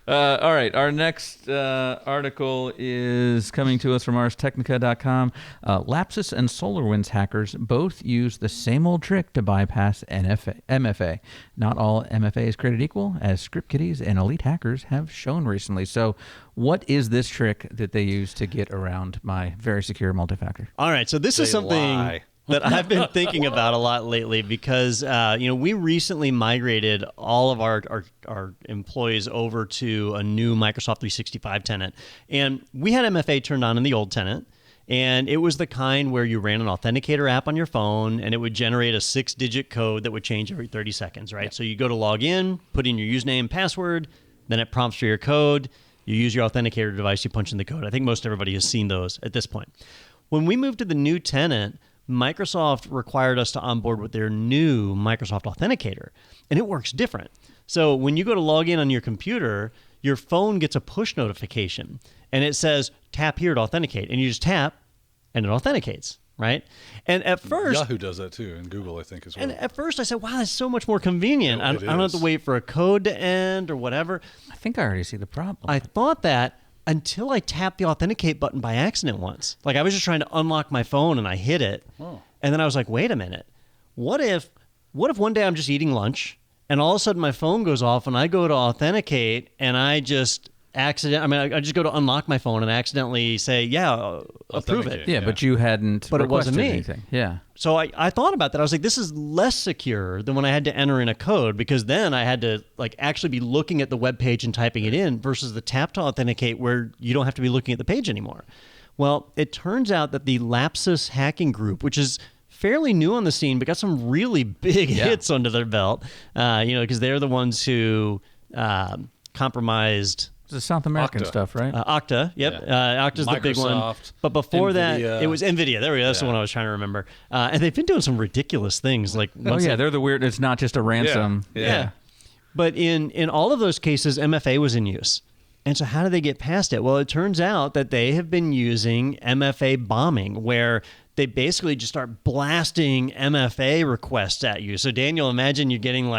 All right, our next article is coming to us from ArsTechnica.com. Lapsus and SolarWinds hackers both use the same old trick to bypass MFA. Not all MFA is created equal, as script kiddies and elite hackers have shown recently. So what is this trick that they use to get around my very secure multi-factor? All right, so this is something that I've been thinking about a lot lately because, we recently migrated all of our employees over to a new Microsoft 365 tenant. And we had MFA turned on in the old tenant. And it was the kind where you ran an authenticator app on your phone and it would generate a 6-digit code that would change every 30 seconds, right? So you go to log in, put in your username and password, then it prompts for your code. You use your authenticator device, you punch in the code. I think most everybody has seen those at this point. When we moved to the new tenant, Microsoft required us to onboard with their new Microsoft Authenticator, and it works different. So when you go to log in on your computer, your phone gets a push notification, and it says, tap here to authenticate, and you just tap, and it authenticates, right? And at first... Yahoo does that too, and Google, I think, as well. And at first I said, wow, that's so much more convenient. I don't have to wait for a code to end or whatever. I think I already see the problem. I thought that until I tapped the authenticate button by accident once. Like I was just trying to unlock my phone and I hit it. Oh. And then I was like, wait a minute. What if one day I'm just eating lunch and all of a sudden my phone goes off and I go to authenticate and I just I just go to unlock my phone and accidentally say, approve it. Yeah, but you hadn't But it wasn't me. Anything. Yeah. So I thought about that. I was like, this is less secure than when I had to enter in a code because then I had to actually be looking at the web page and typing it in versus the tap to authenticate where you don't have to be looking at the page anymore. Well, it turns out that the Lapsus hacking group, which is fairly new on the scene, but got some really big hits under their belt, because they're the ones who compromised... It's the South American Okta stuff, right? Okta, yep. Yeah. Okta's the big one. But before that, it was NVIDIA. There we go. That's the one I was trying to remember. And they've been doing some ridiculous things. They're the weird. It's not just a ransom. Yeah. But in all of those cases, MFA was in use. And so how do they get past it? Well, it turns out that they have been using MFA bombing, where they basically just start blasting MFA requests at you. So Daniel, imagine you're getting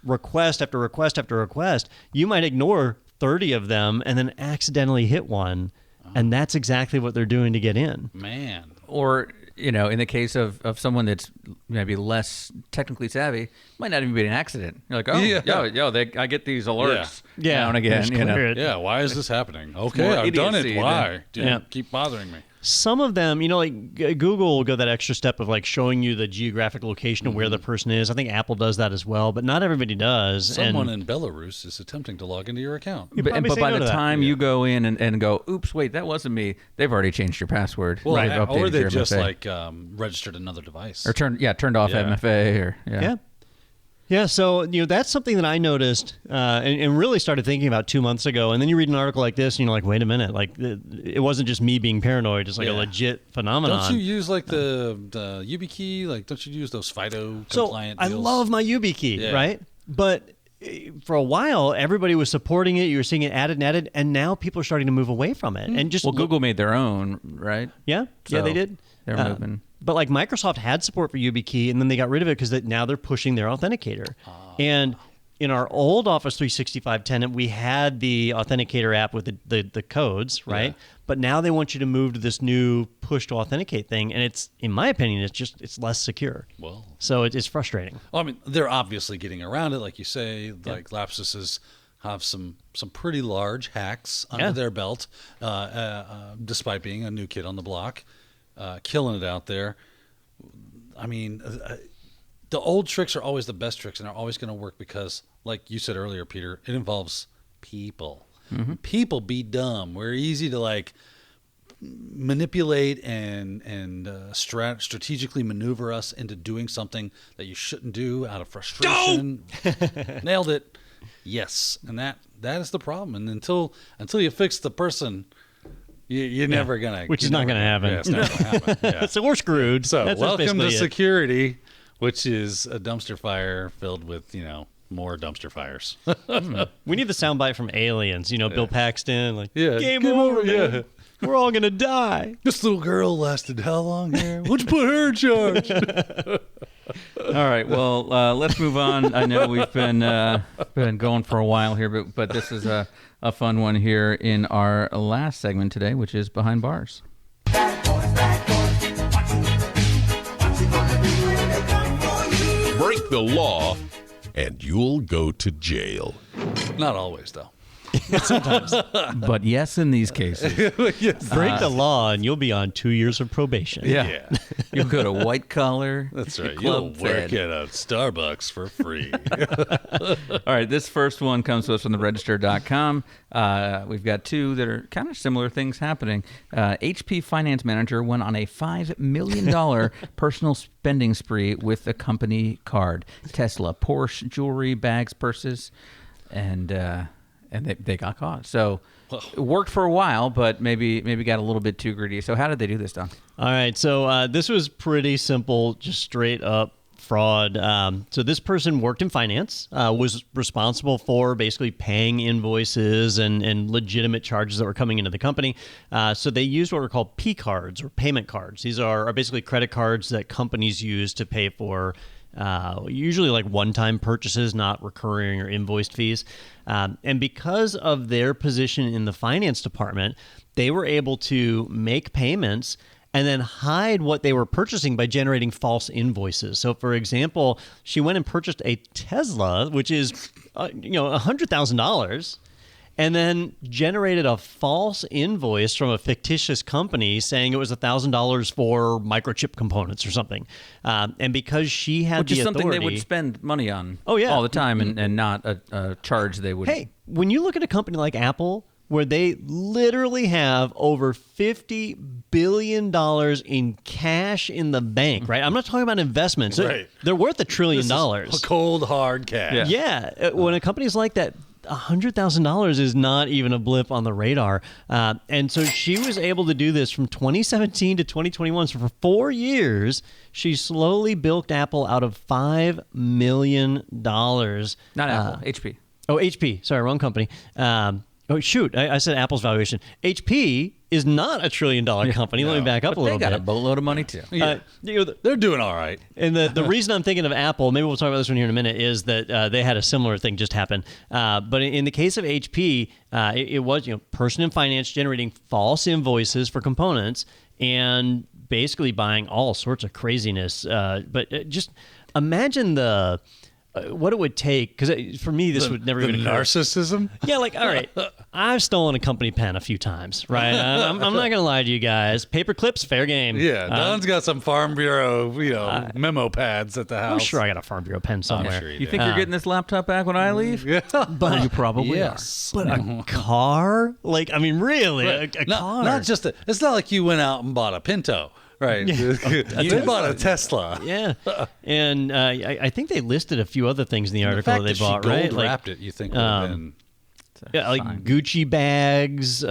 request after request after request. You might ignore 30 of them and then accidentally hit one. And that's exactly what they're doing to get in. Man. Or, in the case of someone that's maybe less technically savvy, might not even be an accident. You're like, I get these alerts now and again. Yeah, why is this happening? Okay, I've done it. Why? Keep bothering me. Some of them, Google will go that extra step of showing you the geographic location of where the person is. I think Apple does that as well, but not everybody does. Someone in Belarus is attempting to log into your account. But by the time you go in and go, oops, wait, that wasn't me, they've already changed your password. Well, right. Or they've just registered another device. Or turned off MFA. Yeah, so that's something that I noticed and really started thinking about 2 months ago. And then you read an article like this, and you're like, wait a minute, like it wasn't just me being paranoid; it's like a legit phenomenon. Don't you use like the YubiKey? Like, don't you use those FIDO compliant? So I love my YubiKey, right? But for a while, everybody was supporting it. You were seeing it added, and now people are starting to move away from it. And just Google made their own, right? Yeah, yeah, they did. They're moving. But like Microsoft had support for YubiKey, and then they got rid of it because now they're pushing their authenticator. And in our old Office 365 tenant, we had the authenticator app with the codes, right? Yeah. But now they want you to move to this new push to authenticate thing, and it's, in my opinion, it's less secure. Well, so it's frustrating. Well, I mean, they're obviously getting around it, like you say. Like Lapsus have some pretty large hacks under their belt, despite being a new kid on the block. Killing it out there. I mean, the old tricks are always the best tricks, and are always going to work because, like you said earlier, Peter, it involves people. Mm-hmm. People be dumb. We're easy to like manipulate and strategically maneuver us into doing something that you shouldn't do out of frustration. Nailed it. Yes, and that is the problem. And until you fix the person, you're never gonna. Which is not gonna happen. Yeah, it's not gonna happen. Yeah. So we're screwed. So that's welcome to security, which is a dumpster fire filled with more dumpster fires. We need the soundbite from Aliens. Bill Paxton, like game over. Man. We're all gonna die. This little girl lasted how long here? What'd you put her in charge? All right. Well, let's move on. I know we've been going for a while here, but this is a fun one here in our last segment today, which is Behind Bars. Break the law, and you'll go to jail. Not always, though. Sometimes. But yes, in these cases. Yes. Break the law and you'll be on 2 years of probation. Yeah. You'll go to white collar. That's right. You'll work at a Starbucks for free. All right. This first one comes to us from theregister.com. We've got two that are kind of similar things happening. HP finance manager went on a $5 million personal spending spree with a company card. Tesla, Porsche, jewelry, bags, purses, and they got caught. So it worked for a while, but maybe got a little bit too greedy. So how did they do this, Don? All right. So this was pretty simple, just straight up fraud. So this person worked in finance, was responsible for basically paying invoices and legitimate charges that were coming into the company. So they used what were called P cards or payment cards. These are basically credit cards that companies use to pay for usually like one-time purchases, not recurring or invoiced fees. And because of their position in the finance department, they were able to make payments and then hide what they were purchasing by generating false invoices. So, for example, she went and purchased a Tesla, which is $100,000. And then generated a false invoice from a fictitious company saying it was $1,000 for microchip components or something. And because she had the authority... Which is something they would spend money on all the time and not a charge they would... Hey, when you look at a company like Apple, where they literally have over $50 billion in cash in the bank, right? I'm not talking about investments. Right. They're worth $1 trillion. A cold, hard cash. Yeah. When a company's like that, $100,000 is not even a blip on the radar. And so she was able to do this from 2017 to 2021. So for 4 years, she slowly bilked Apple out of $5 million. Not Apple, HP. Oh, HP. Sorry, wrong company. Oh, shoot. I said Apple's valuation. HP is not a $1 trillion company. Let me back up a little bit. They got a boatload of money, too. They're doing all right. And the reason I'm thinking of Apple, maybe we'll talk about this one here in a minute, is that they had a similar thing just happen. But in the case of HP, it was person in finance generating false invoices for components and basically buying all sorts of craziness. But just imagine what it would take, because for me, this would never even occur. Narcissism? Yeah, like, all right, I've stolen a company pen a few times, right? I'm not going to lie to you guys. Paper clips, fair game. Yeah, Don's got some Farm Bureau, memo pads at the house. I'm sure I got a Farm Bureau pen somewhere. Sure you think you're getting this laptop back when I leave? Yeah. But you probably are. But a car? Like, I mean, really, a car. Not just it's not like you went out and bought a Pinto. Right. They bought a Tesla. Yeah. And I think they listed a few other things in the article fact that they that bought, she right? gold-wrapped it, you think would have been... Yeah, like Gucci bags,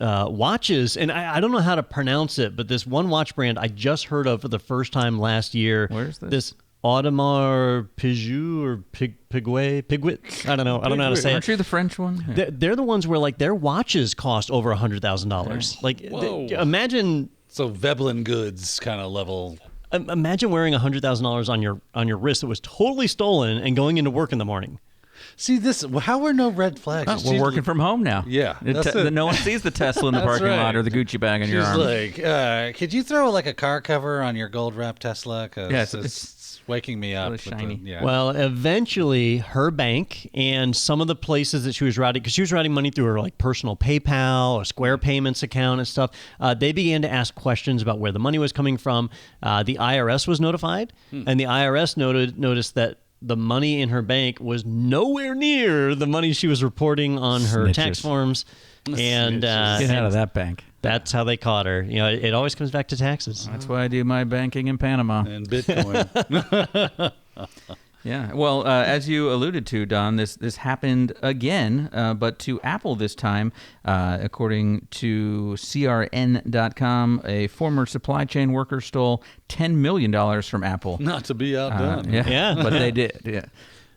watches, and I don't know how to pronounce it, but this one watch brand I just heard of for the first time last year. Where's this? This Audemars Piguet or Piguet. I don't know. I don't know how to say Aren't it. you the French one? Yeah. They're the ones where like their watches cost over $100,000. Like imagine. So Veblen goods kind of level. Imagine wearing $100,000 on your wrist that was totally stolen and going into work in the morning. See this? How are no red flags? We're working from home now. Yeah, no one sees the Tesla in the parking lot or the Gucci bag on your arm. She's like, could you throw like a car cover on your gold wrap Tesla? Because it's waking me up. Shiny. Well, eventually, her bank and some of the places that she was routing, because she was routing money through her like personal PayPal or Square Payments account and stuff, they began to ask questions about where the money was coming from. The IRS was notified, and the IRS noticed that the money in her bank was nowhere near the money she was reporting on her tax forms. And get out of that bank. That's how they caught her. You know, it always comes back to taxes. That's why I do my banking in Panama. And Bitcoin. Yeah. Well, as you alluded to, Don, this happened again, but to Apple this time. According to CRN.com, a former supply chain worker stole $10 million from Apple. Not to be outdone. Yeah. But they did. Yeah.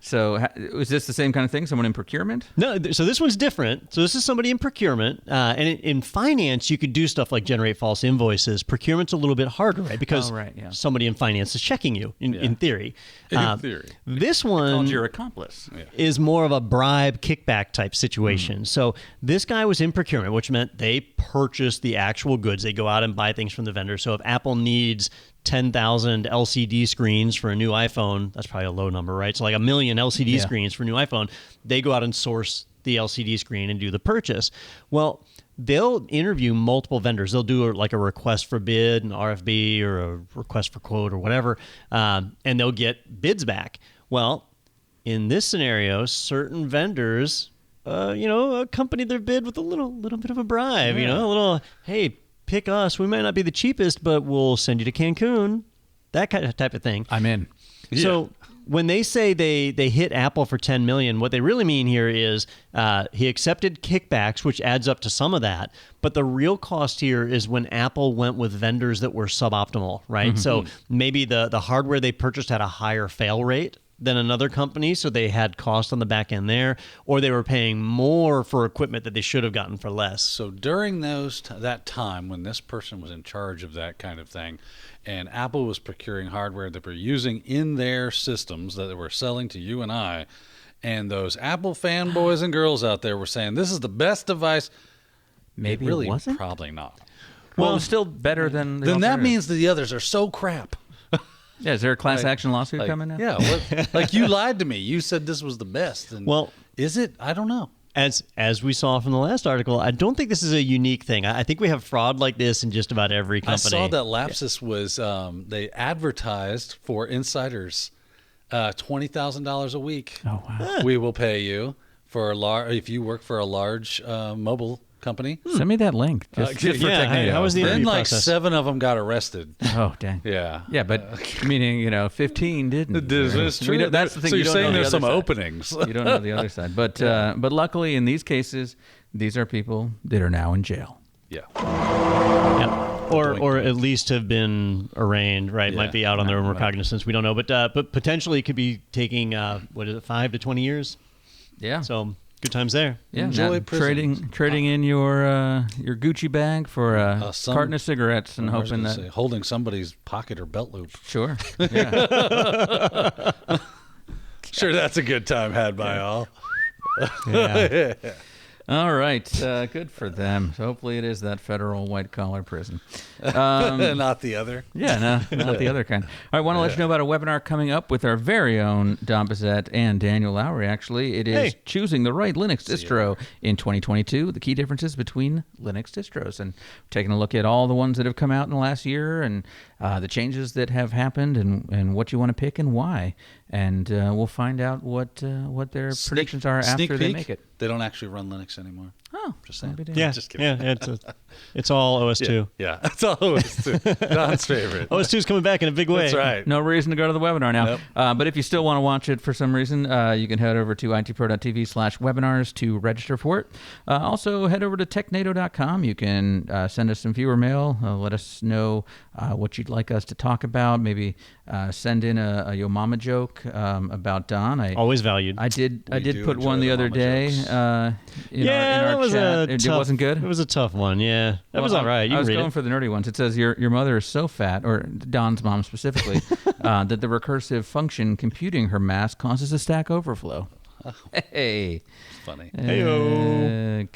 So is this the same kind of thing? Someone in procurement? No, so this one's different. So this is somebody in procurement. And in finance, you could do stuff like generate false invoices. Procurement's a little bit harder, right? Because somebody in finance is checking you, in theory. In theory. This one called your accomplice. Is more of a bribe kickback type situation. So this guy was in procurement, which meant they purchased the actual goods. They go out and buy things from the vendor. So if Apple needs 10,000 LCD screens for a new iPhone, that's probably a low number, right? So like 1 million LCD screens for a new iPhone, they go out and source the LCD screen and do the purchase. Well, they'll interview multiple vendors. They'll do like a request for bid, an RFB, or a request for quote or whatever, and they'll get bids back. Well, in this scenario, certain vendors, accompany their bid with a little bit of a bribe, a little, hey, pick us. We might not be the cheapest, but we'll send you to Cancun. That kind of type of thing. I'm in. So when they say they hit Apple for $10 million, what they really mean here is he accepted kickbacks, which adds up to some of that. But the real cost here is when Apple went with vendors that were suboptimal, right? So maybe the hardware they purchased had a higher fail rate than another company, so they had cost on the back end there, or they were paying more for equipment that they should have gotten for less. So during that time when this person was in charge of that kind of thing, and Apple was procuring hardware that we're using in their systems that they were selling to you and I, and those Apple fanboys and girls out there were saying, this is the best device. Maybe it wasn't? Probably not. Well, it was still better than the Then that means that the others are so crap. Yeah, is there a class action lawsuit coming now? Yeah, like you lied to me. You said this was the best. And is it? I don't know. As we saw from the last article, I don't think this is a unique thing. I think we have fraud like this in just about every company. I saw that Lapsus was they advertised for insiders $20,000 a week. Oh wow! We will pay you for if you work for a large mobile company. Send me that link. Just for Technado. How was the interview Then process? 7 of them got arrested. Oh dang. Yeah. Yeah, but meaning 15 didn't. It's true. That's the thing. So you're saying there's some side. openings. You don't know the other side, but luckily in these cases, these are people that are now in jail. Yeah. Or at least have been arraigned, right? Might be out on their own recognizance. We don't know, but potentially could be taking 5 to 20 years. Yeah. So good times there. Yeah, Enjoy trading in your Gucci bag for a carton of cigarettes and hoping that holding somebody's pocket or belt loop. Sure. Yeah. Sure, that's a good time had by all. Yeah. All right. Good for them. So hopefully it is that federal white-collar prison. Not the other. Yeah, no, not the other kind. All right, want to let you know about a webinar coming up with our very own Don Bissett and Daniel Lowry, actually. It is choosing the right Linux distro in 2022, the key differences between Linux distros. And taking a look at all the ones that have come out in the last year and the changes that have happened and what you want to pick and why. And we'll find out what their predictions are after they make it. They don't actually run Linux anymore. Oh, just saying. Yeah, just kidding. Yeah, it's all OS2. Yeah, it's all OS2. Don's favorite. OS2 is coming back in a big way. That's right. No reason to go to the webinar now. Nope. But if you still want to watch it for some reason, you can head over to itpro.tv/webinars to register for it. Also, head over to technado.com. You can send us some viewer mail. Let us know what you'd like us to talk about. Maybe send in a Yo Mama joke about Don. Always valued. I did put enjoy one the other mama day in our chat. It wasn't good? It was a tough one, yeah. That was all right. You I was read going it. for the nerdy ones. It says, your mother is so fat, or Don's mom specifically, that the recursive function computing her mass causes a Stack Overflow. Hey. It's funny. Okay.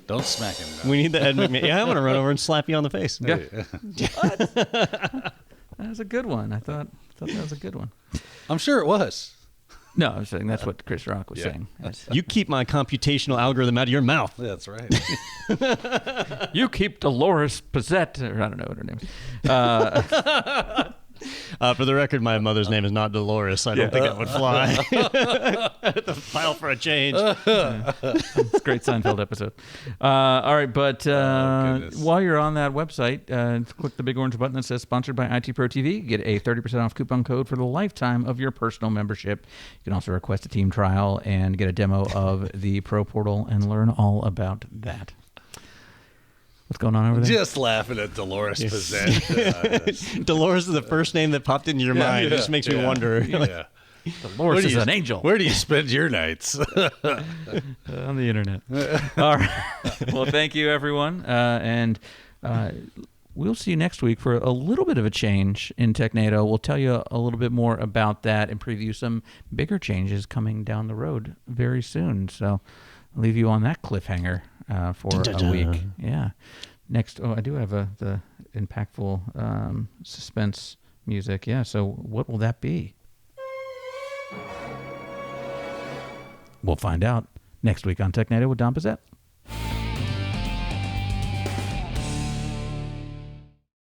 Don't smack him. No. We need the Ed McMahon. Yeah, I'm going to run over and slap you on the face. Yeah. That was a good one. I thought that was a good one. I'm sure it was. No, I was saying that's what Chris Rock was saying. You keep my computational algorithm out of your mouth. That's right. You keep Dolores Pizzette, or I don't know what her name is. For the record, my mother's name is not Dolores. I don't think that would fly. I had to file for a change. It's a great Seinfeld episode. All right, but while you're on that website, click the big orange button that says sponsored by IT Pro TV. Get a 30% off coupon code for the lifetime of your personal membership. You can also request a team trial and get a demo of the Pro Portal and learn all about that. What's going on over there? Just laughing at Dolores Pizzette. Dolores is the first name that popped into your mind. It just makes me wonder. Yeah. Dolores is an angel. Where do you spend your nights? On the internet. All right. Well, thank you, everyone. And we'll see you next week for a little bit of a change in Technado. We'll tell you a little bit more about that and preview some bigger changes coming down the road very soon. So I'll leave you on that cliffhanger for a week. Yeah. Next, I do have the impactful suspense music. Yeah. So what will that be? We'll find out next week on Technado with Don Pizzette.